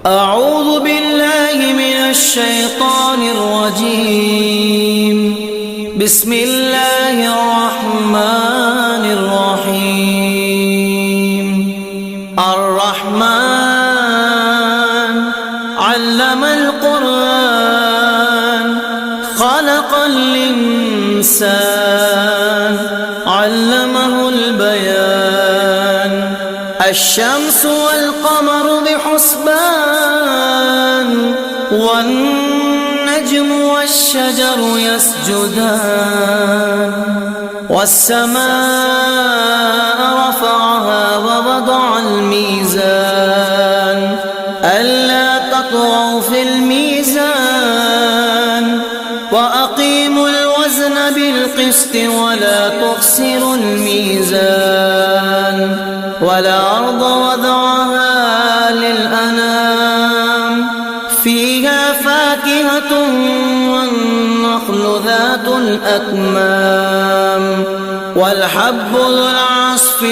أعوذ بالله من الشيطان الرجيم. بسم الله الرحمن الرحيم. الرحمن علم القرآن خلق الإنسان علمه البيان. الشمس والقمر بحسبان والنجم والشجر يسجدان. والسماء رفعها ووضع الميزان ألا تطغوا في الميزان وأقيموا الوزن بالقسط ولا تخسروا الميزان. والأرض وضعها للأنام فيها فاكهة والنخل ذات الأكمام والحب ذو العصف